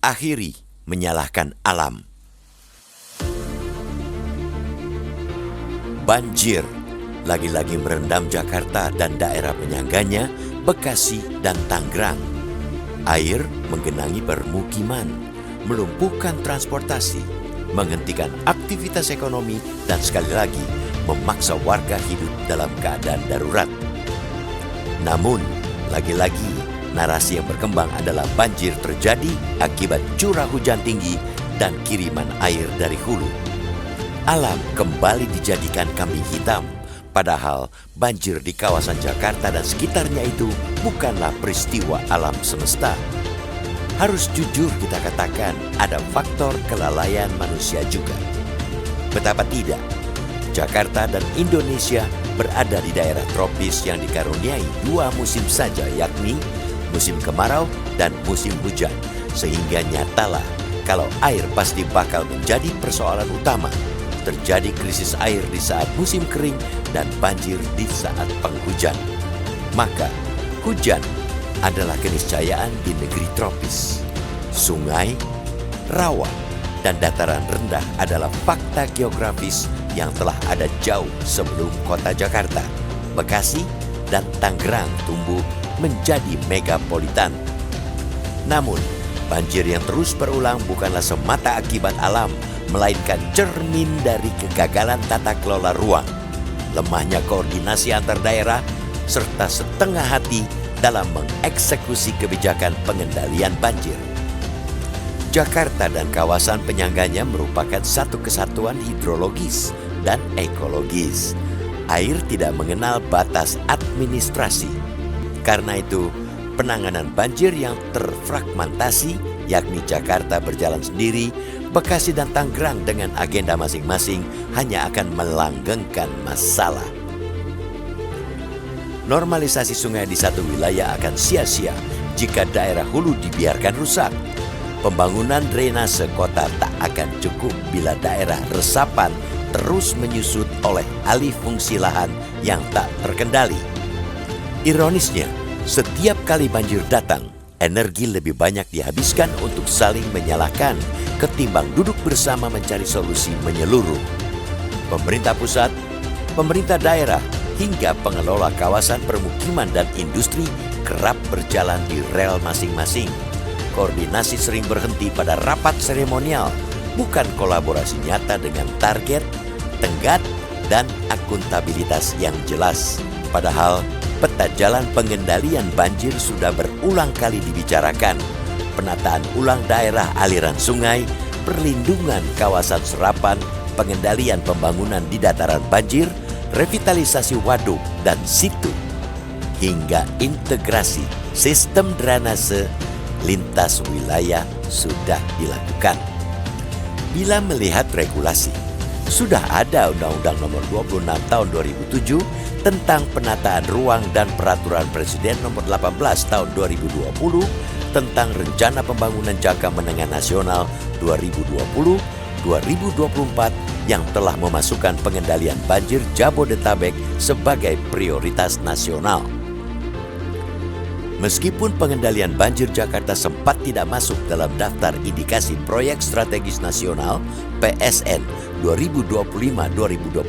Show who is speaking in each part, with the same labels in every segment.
Speaker 1: Akhiri menyalahkan alam. Banjir lagi-lagi merendam Jakarta dan daerah penyangganya, Bekasi dan Tangerang. Air menggenangi permukiman, melumpuhkan transportasi, menghentikan aktivitas ekonomi, dan sekali lagi memaksa warga hidup dalam keadaan darurat. Namun, lagi-lagi narasi yang berkembang adalah banjir terjadi akibat curah hujan tinggi dan kiriman air dari hulu. Alam kembali dijadikan kambing hitam, padahal banjir di kawasan Jakarta dan sekitarnya itu bukanlah peristiwa alam semesta. Harus jujur kita katakan ada faktor kelalaian manusia juga. Betapa tidak, Jakarta dan Indonesia berada di daerah tropis yang dikaruniai dua musim saja, yakni musim kemarau dan musim hujan, sehingga nyatalah kalau air pasti bakal menjadi persoalan utama. Terjadi krisis air di saat musim kering dan banjir di saat penghujan. Maka hujan adalah keniscayaan di negeri tropis. Sungai, rawa, dan dataran rendah adalah fakta geografis yang telah ada jauh sebelum kota Jakarta, Bekasi, dan Tangerang tumbuh menjadi megapolitan. Namun, banjir yang terus berulang bukanlah semata akibat alam, melainkan cermin dari kegagalan tata kelola ruang, lemahnya koordinasi antar daerah, serta setengah hati dalam mengeksekusi kebijakan pengendalian banjir. Jakarta dan kawasan penyangganya merupakan satu kesatuan hidrologis dan ekologis. Air tidak mengenal batas administrasi. Karena itu, penanganan banjir yang terfragmentasi, yakni Jakarta berjalan sendiri, Bekasi dan Tangerang dengan agenda masing-masing, hanya akan melanggengkan masalah. Normalisasi sungai di satu wilayah akan sia-sia jika daerah hulu dibiarkan rusak. Pembangunan drainase kota tak akan cukup bila daerah resapan terus menyusut oleh alih fungsi lahan yang tak terkendali. Ironisnya, setiap kali banjir datang, energi lebih banyak dihabiskan untuk saling menyalahkan ketimbang duduk bersama mencari solusi menyeluruh. Pemerintah pusat, pemerintah daerah, hingga pengelola kawasan permukiman dan industri kerap berjalan di rel masing-masing. Koordinasi sering berhenti pada rapat seremonial, bukan kolaborasi nyata dengan target, tenggat, dan akuntabilitas yang jelas. Padahal peta jalan pengendalian banjir sudah berulang kali dibicarakan. Penataan ulang daerah aliran sungai, perlindungan kawasan serapan, pengendalian pembangunan di dataran banjir, revitalisasi waduk dan situ, hingga integrasi sistem drainase lintas wilayah sudah dilakukan. Bila melihat regulasi, sudah ada Undang-Undang Nomor 26 Tahun 2007 tentang penataan ruang dan Peraturan Presiden Nomor 18 Tahun 2020 tentang Rencana Pembangunan Jangka Menengah Nasional 2020-2024 yang telah memasukkan pengendalian banjir Jabodetabek sebagai prioritas nasional. Meskipun pengendalian banjir Jakarta sempat tidak masuk dalam daftar indikasi proyek strategis nasional PSN 2025-2029,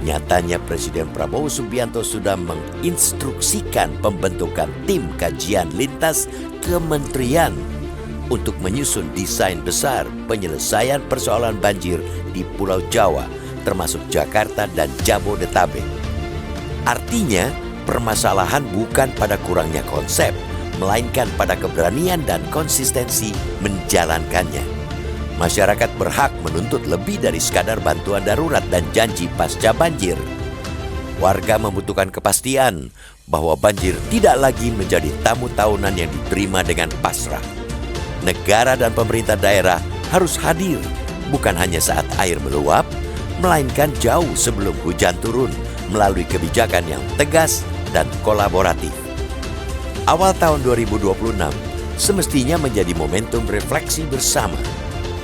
Speaker 1: nyatanya Presiden Prabowo Subianto sudah menginstruksikan pembentukan tim kajian lintas kementerian untuk menyusun desain besar penyelesaian persoalan banjir di Pulau Jawa, termasuk Jakarta dan Jabodetabek. Artinya, permasalahan bukan pada kurangnya konsep, melainkan pada keberanian dan konsistensi menjalankannya. Masyarakat berhak menuntut lebih dari sekadar bantuan darurat dan janji pasca banjir. Warga membutuhkan kepastian bahwa banjir tidak lagi menjadi tamu tahunan yang diterima dengan pasrah. Negara dan pemerintah daerah harus hadir, bukan hanya saat air meluap, melainkan jauh sebelum hujan turun, melalui kebijakan yang tegas dan kolaboratif. Awal tahun 2026 semestinya menjadi momentum refleksi bersama.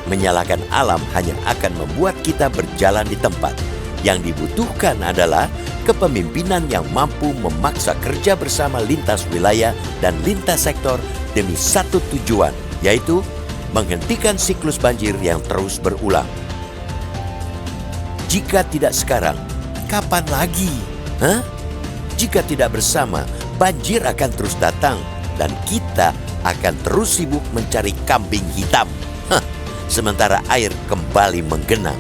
Speaker 1: Menyalahkan alam hanya akan membuat kita berjalan di tempat, Yang dibutuhkan adalah kepemimpinan yang mampu memaksa kerja bersama lintas wilayah dan lintas sektor demi satu tujuan, yaitu menghentikan siklus banjir yang terus berulang. Jika tidak sekarang, kapan lagi? Jika tidak bersama, banjir akan terus datang dan kita akan terus sibuk mencari kambing hitam. Sementara air kembali menggenang.